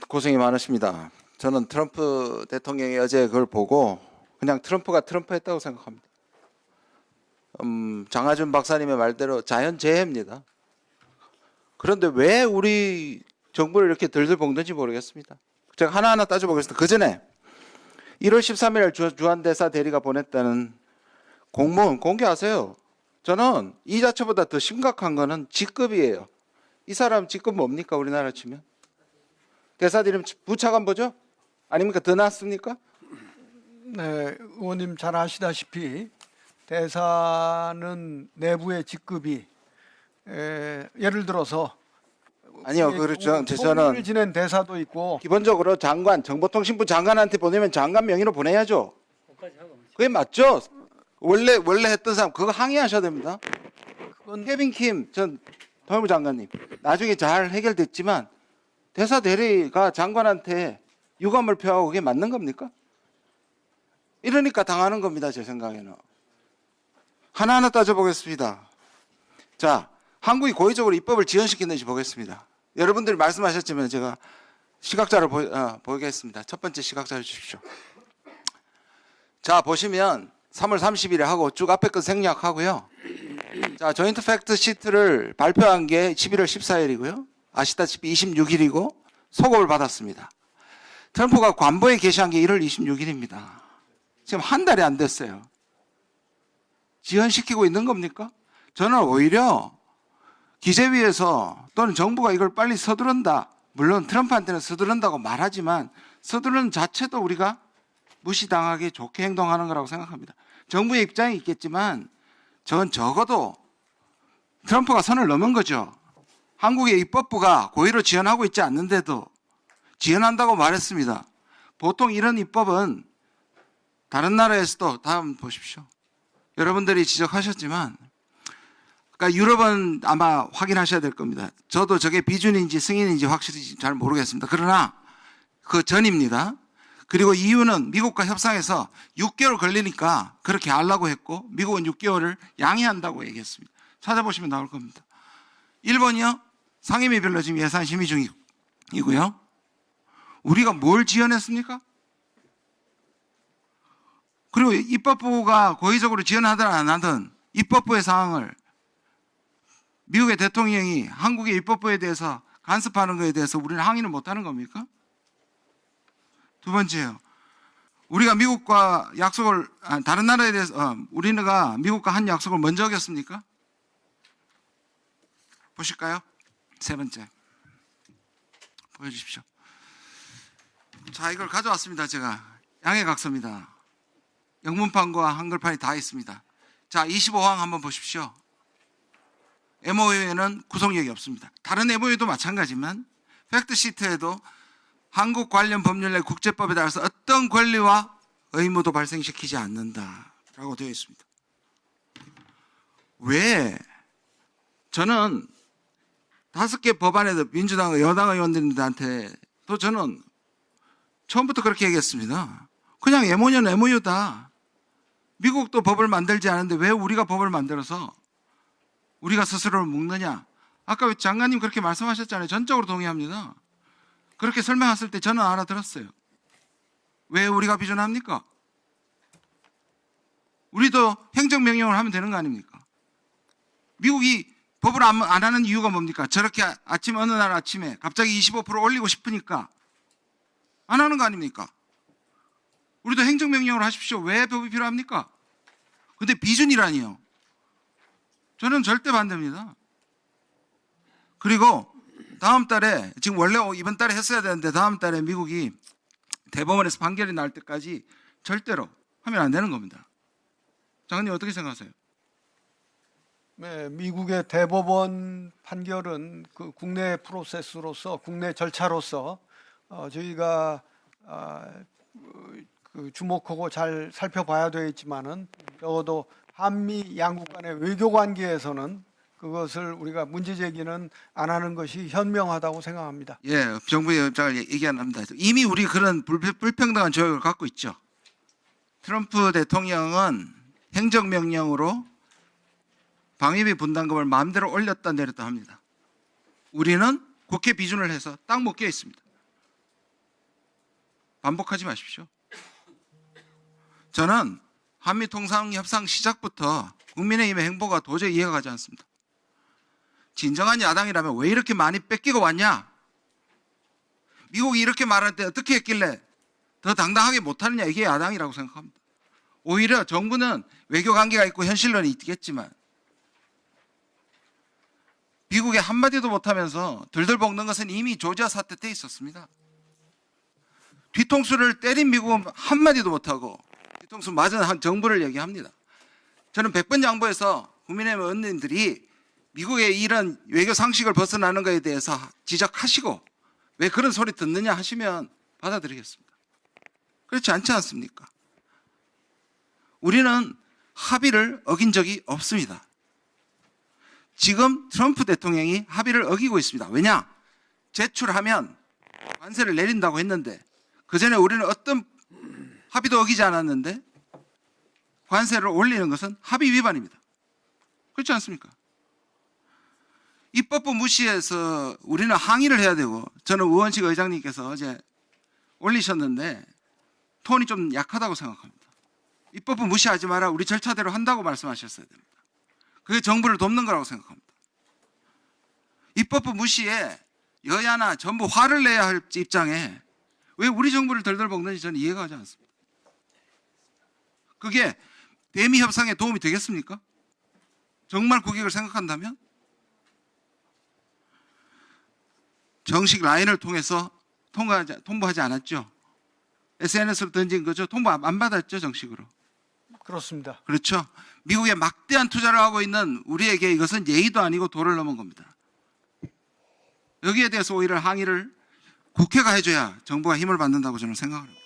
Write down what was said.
고생이 많으십니다. 저는 트럼프 대통령이 어제 그걸 보고 그냥 트럼프가 트럼프했다고 생각합니다. 장하준 박사님의 말대로 자연재해입니다. 그런데 왜 우리 정부를 이렇게 들들 볶는지 모르겠습니다. 제가 하나하나 따져보겠습니다. 그 전에 1월 13일 주한대사 대리가 보냈다는 공문 공개하세요. 저는 이 자체보다 더 심각한 거는 직급이에요. 이 사람 직급 뭡니까? 우리나라 치면 대사들이면 부차관보죠? 아닙니까? 더 낫습니까? 네, 의원님 잘 아시다시피 대사는 내부의 직급이 예를 들어서 아니요, 그렇죠. 저는 총리를 지낸 대사도 있고 기본적으로 장관, 정보통신부 장관한테 보내면 장관 명의로 보내야죠. 그게 맞죠? 원래 했던 사람 그거 항의하셔야 됩니다. 그건 케빈 킴 전 통일부 장관님 나중에 잘 해결됐지만 대사 대리가 장관한테 유감을 표하고 그게 맞는 겁니까? 이러니까 당하는 겁니다. 제 생각에는. 하나하나 따져보겠습니다. 자, 한국이 고의적으로 입법을 지연시켰는지 보겠습니다. 여러분들이 말씀하셨지만 제가 시각자를 보겠습니다. 첫 번째 시각자를 주십시오. 자, 보시면 3월 30일에 하고 쭉 앞에 거 생략하고요. 자, 조인트 팩트 시트를 발표한 게 11월 14일이고요. 아시다시피 26일이고 소급을 받았습니다. 트럼프가 관보에 게시한 게 1월 26일입니다. 지금 한 달이 안 됐어요. 지연시키고 있는 겁니까? 저는 오히려 기재위에서 또는 정부가 이걸 빨리 서두른다. 물론 트럼프한테는 서두른다고 말하지만 서두르는 자체도 우리가 무시당하게 좋게 행동하는 거라고 생각합니다. 정부의 입장이 있겠지만 전 적어도 트럼프가 선을 넘은 거죠. 한국의 입법부가 고의로 지연하고 있지 않는데도 지연한다고 말했습니다. 보통 이런 입법은 다른 나라에서도 다음 보십시오. 여러분들이 지적하셨지만 그러니까 유럽은 아마 확인하셔야 될 겁니다. 저도 저게 비준인지 승인인지 확실히 잘 모르겠습니다. 그러나 그 전입니다. 그리고 EU는 미국과 협상해서 6개월 걸리니까 그렇게 하려고 했고 미국은 6개월을 양해한다고 얘기했습니다. 찾아보시면 나올 겁니다. 일본이요. 상임위별로 지금 예산 심의 중이고요. 우리가 뭘 지연했습니까? 그리고 입법부가 고의적으로 지연하든 안 하든 입법부의 사항을 미국의 대통령이 한국의 입법부에 대해서 간섭하는 것에 대해서 우리는 항의를 못하는 겁니까? 두 번째요. 우리가 미국과 약속을 다른 나라에 대해서 우리가 미국과 한 약속을 먼저 어겼습니까? 보실까요? 세 번째 보여주십시오. 자, 이걸 가져왔습니다. 제가 양해각서입니다. 영문판과 한글판이 다 있습니다. 자, 25항 한번 보십시오. MOU에는 구속력이 없습니다. 다른 MOU도 마찬가지지만 팩트시트에도 한국 관련 법률 내 국제법에 따라서 어떤 권리와 의무도 발생시키지 않는다라고 되어 있습니다. 왜? 저는 5개 법안에도 민주당, 여당 의원들한테 또 저는 처음부터 그렇게 얘기했습니다. 그냥 MOU는 MOU다. 미국도 법을 만들지 않은데 왜 우리가 법을 만들어서 우리가 스스로를 묶느냐. 아까 장관님 그렇게 말씀하셨잖아요. 전적으로 동의합니다. 그렇게 설명했을 때 저는 알아들었어요. 왜 우리가 비준합니까? 우리도 행정명령을 하면 되는 거 아닙니까? 미국이 법을 안 하는 이유가 뭡니까? 저렇게 어느 날 아침에 갑자기 25% 올리고 싶으니까 안 하는 거 아닙니까? 우리도 행정명령을 하십시오. 왜 법이 필요합니까? 근데 비준이라니요. 저는 절대 반대입니다. 그리고 다음 달에 지금 원래 이번 달에 했어야 되는데 다음 달에 미국이 대법원에서 판결이 날 때까지 절대로 하면 안 되는 겁니다. 장관님 어떻게 생각하세요? 네, 미국의 대법원 판결은 그 국내 프로세스로서 국내 절차로서 저희가 그 주목하고 잘 살펴봐야 되겠지만은 적어도 한미 양국 간의 외교 관계에서는 그것을 우리가 문제 제기는 안 하는 것이 현명하다고 생각합니다. 예, 정부의 입장을 얘기 안 합니다. 이미 우리 그런 불평등한 조약을 갖고 있죠. 트럼프 대통령은 행정명령으로 방위비 분담금을 마음대로 올렸다 내렸다 합니다. 우리는 국회 비준을 해서 딱 묶여 있습니다. 반복하지 마십시오. 저는 한미통상협상 시작부터 국민의힘의 행보가 도저히 이해가 가지 않습니다. 진정한 야당이라면 왜 이렇게 많이 뺏기고 왔냐? 미국이 이렇게 말할 때 어떻게 했길래 더 당당하게 못하느냐, 이게 야당이라고 생각합니다. 오히려 정부는 외교 관계가 있고 현실론이 있겠지만 미국에 한마디도 못하면서 들들 볶는 것은 이미 조지아 사태 때 있었습니다. 뒤통수를 때린 미국은 한마디도 못하고 뒤통수 맞은 한 정부를 얘기합니다. 저는 100번 양보해서 국민의힘 의원님들이 미국의 이런 외교 상식을 벗어나는 것에 대해서 지적하시고 왜 그런 소리 듣느냐 하시면 받아들이겠습니다. 그렇지 않지 않습니까? 우리는 합의를 어긴 적이 없습니다. 지금 트럼프 대통령이 합의를 어기고 있습니다. 왜냐? 제출하면 관세를 내린다고 했는데 그전에 우리는 어떤 합의도 어기지 않았는데 관세를 올리는 것은 합의 위반입니다. 그렇지 않습니까? 입법부 무시해서 우리는 항의를 해야 되고, 저는 우원식 의장님께서 어제 올리셨는데 톤이 좀 약하다고 생각합니다. 입법부 무시하지 마라, 우리 절차대로 한다고 말씀하셨어야 됩니다. 그게 정부를 돕는 거라고 생각합니다. 입법부 무시에 여야나 전부 화를 내야 할 입장에 왜 우리 정부를 덜덜 볶는지 저는 이해가 가지 않습니다. 그게 대미 협상에 도움이 되겠습니까? 정말 국익을 생각한다면 정식 라인을 통해서 통보하지 않았죠. SNS로 던진 거죠. 통보 안 받았죠, 정식으로. 그렇습니다. 그렇죠. 미국에 막대한 투자를 하고 있는 우리에게 이것은 예의도 아니고 도를 넘은 겁니다. 여기에 대해서 오히려 항의를 국회가 해줘야 정부가 힘을 받는다고 저는 생각합니다.